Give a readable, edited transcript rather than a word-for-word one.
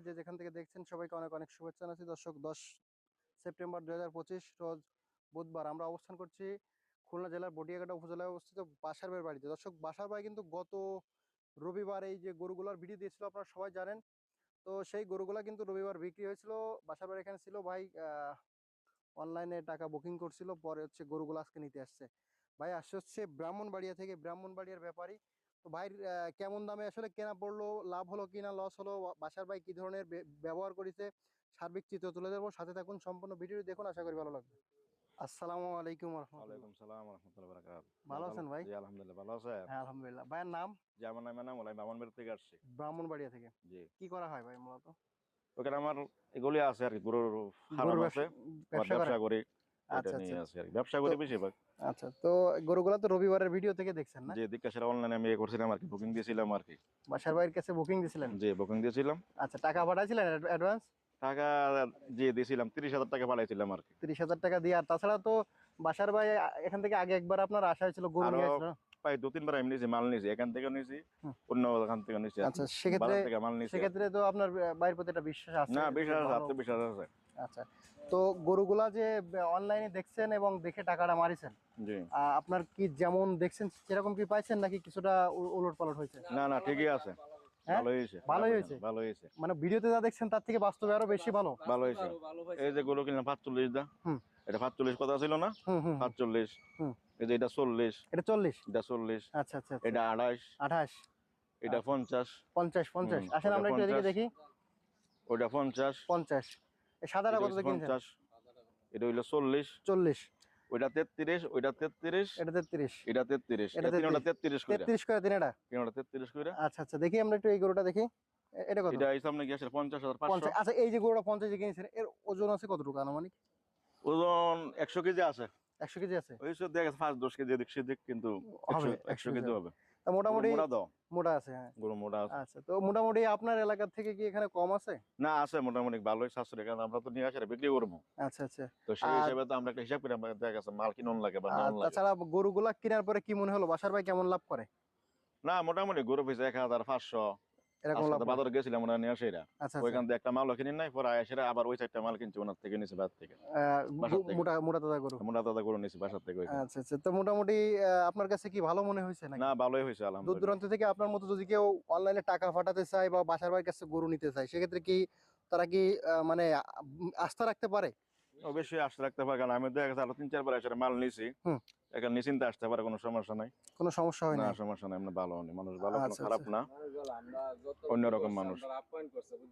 যে যেখান থেকে দেখছেন সবাইকে অনেক অনেক শুভেচ্ছা জানাচ্ছি। দর্শক, 10 সেপ্টেম্বর 2025 রোজ বুধবার আমরা অবস্থান করছি খুলনা জেলার বটিয়াঘাটা উপজেলায় অবস্থিত বাসার ভাইয়ের বাড়িতে। দর্শক, বাসার ভাই কিন্তু গত রবিবার এই যে গরুগুলার ভিডিও দিয়েছিল আপনারা সবাই জানেন। তো সেই গরুগুলা কিন্তু রবিবার বিক্রি হয়েছিল। বাসার ভাই এখানে ছিল ভাই, অনলাইনে টাকা বুকিং করছিল, পরে হচ্ছে গরুগুলো আজকে নিতে আসছে। ভাই আসছে হচ্ছে ব্রাহ্মণবাড়িয়া থেকে, ব্রাহ্মণবাড়িয়ার ব্যাপারী। তো ভাইয়ের কেমন দামে আসলে কেনা পড়লো, লাভ হলো কিনা লস হলো, বাসার ভাই কি ধরনের ব্যবহার করেছে, সার্বিক চিত্র তুলে ধরবো। সাথে থাকুন, সম্পূর্ণ ভিডিওটি দেখুন, আশা করি ভালো লাগবে। আসসালামু আলাইকুম রহমতুল্লাহ। ওয়ালাইকুম সালাম রাহমাতুল্লাহি ওয়া বারাকাতুহু। ভালো আছেন ভাই? জি আলহামদুলিল্লাহ ভালো আছেন? হ্যাঁ আলহামদুলিল্লাহ। ভাইয়ের নাম? জি আমার নাম ওলাই ব্রাহ্মণবাড়ি থেকে আসছি। ব্রাহ্মণবাড়িয়া থেকে। জি কি করা হয় ভাই মূলত? ওখানে আমার এগুলি আছে আর কি, গরুর গরুর ফার্ম আছে, আবার ব্যবসা করেন? ব্যবসা করি। ওইটা আচ্ছা আচ্ছা। নিয়ে আছে আর কি, ব্যবসা তো করি বেশিরভাগ। আচ্ছা, তো গরুগুলা তো রবিবারের ভিডিও থেকে দেখছেন না? যে দিকটা সেটা অনলাইনে আমি করছিলাম আর কি, বুকিং দিয়েছিলাম আর কি। বাসার ভাইয়ের কাছে বুকিং দিছিলেন? যে বুকিং দিয়েছিলাম, আচ্ছা, টাকা পাঠাইছিলেন অ্যাডভান্স? টাকা যে দিয়েছিলাম 30,000 টাকা পাঠাইছিলাম আর কি। 30,000 টাকা দিয়ে। আর তাছাড়া তো বাসার ভাই এখান থেকে আগে একবার আপনার আশা হয়েছিল, গরু আরো নিয়ে আসছিল। প্রায় 2-3 বার আমি নিয়েছি, মাল নিয়েছি, এখান থেকে নিয়েছি, হুম। অন্য এখান থেকে নিয়েছি আর কি, আচ্ছা, সেক্ষেত্রে বাজার থেকে মাল নিয়েছি আর কি। সেক্ষেত্রে তো আপনার ভাইয়ের প্রতি একটা বিশ্বাস আছে না যে বিশ্বাস আছে, ভালো। আত্মবিশ্বাস আছে। আচ্ছা, তো গরুগুলা যে অনলাইনে দেখছেন এবং দেখে টাকাটা মারিছেন, জি আপনার কি যেমন দেখছেন সেরকম কি পাইছেন, নাকি কিছুটা উলট পালট হয়েছে? না না ঠিকই আছে, হ্যাঁ, ভালোই হয়েছে, খারাপ ভালোই হয়েছে হয়েছে। না, ভালো হয়েছে। মানে ভিডিওতে যা দেখছেন তার থেকে বাস্তবে আরো বেশি ভালো। ভালো হয়েছে। এই যে গরু কিনলাম 45 দা, হুম এটা 45 কথা ছিল না, হুম হুম হুম 45। হুম। এই যে এটা 40, এটা 40? এটা 40, আচ্ছা আচ্ছা আচ্ছা। এটা 28, 28? এটা আচ্ছা, 50, 50 50। আসেন ওটা আমরা একটু এদিকে 50, দেখি। ওটা 50, 50। এই সাদাটা এটা কত হচ্ছে দিয়ে কিনছেন? 50, এটা হইলো 40, 40? ওইটা 33, ওইটা 33, এটা 33? এটা 33, এটা এটা তিনটা 33? 33 কইরা, 33 করে দিন এটা? তিনটা 33 কইরা। আচ্ছা আচ্ছা, দেখি আমরা একটু এই গরুটা দেখি। এটা কত? এটা এই সামনে গিয়ে আসলে 50,500। 50? আচ্ছা, এই যে গরুটা 50 যে কিনেছেন, এর ওজন আছে কতটুকু আনুমানিক? ওজন 100 কেজি আছে। 100 কেজি আছে? ওই সব দেখা গেছে 5-10 কেজি এদিক সেদিক, কিন্তু হবে 100 কেজি কেজি হবে। হবে। তা গরু মোটামুটি মোটা দাও, মোটা আছে, হ্যাঁ। গরু মোটা আছে। আচ্ছা, তো মোটামুটি আপনার এলাকার থেকে কি এখানে কম আছে? না আছে মোটামুটি ভালোই সাশ্রয়, কারণ আমরা তো নিয়ে আসি বিক্রি করবো। আচ্ছা আচ্ছা। তো সেই আর হিসাবে তো আমরা একটা হিসাব করি, আমরা দেখা গেছে মাল কিনুন লাগে বা আর নেওয়ান লাগে। তাছাড়া গরুগুলা কেনার পরে কি মনে হলো, বাসার ভাই কেমন লাভ করে? না মোটামুটি গরু পিছে 1,500। এরকম আজকে লাভ তো করে? বাজারে গেছিলাম ওরা নিয়ে আসে এরা, আচ্ছা আচ্ছা। ওইখান থেকে একটা মালও কিনি নাই, পরে এসে আবার ওই 4টা মাল কিনছি ওনার থেকে, নিচে বাজার থেকে, বাসার থেকে। মোটা মোটা তাজা গরু? মোটা দাদা গরু নিয়েছি বাসার থেকে ওইখানে। আচ্ছা আচ্ছা, তো মোটামুটি আপনার কাছে কি ভালো মনে হয়েছে না নাকি? ভালোই হয়েছে দূর আলহামদুলিল্লাহ। দূরান্ত থেকে আপনার মতো যদি কেউ অনলাইনে টাকা পাঠাতে চায় বা বাসার ভাইয়ের কাছে গরু নিতে চায়, সেক্ষেত্রে কি তারা কি মানে আস্থা রাখতে পারে? অবশ্যই আসতে রাখতে পারে, কারণ আমি দেখা গেছে আরো 3-4 বার এসে মাল নিয়েছি, হুম। এখানে নিশ্চিন্তে আসতে পারে, কোনো সমস্যা নাই। কোনো সমস্যা হয় না নাই? সমস্যা নাই, এমনি ভালো, মানুষ ভালো, কোনো আচ্ছা খারাপ আচ্ছা। না, অন্যরকম মানুষ।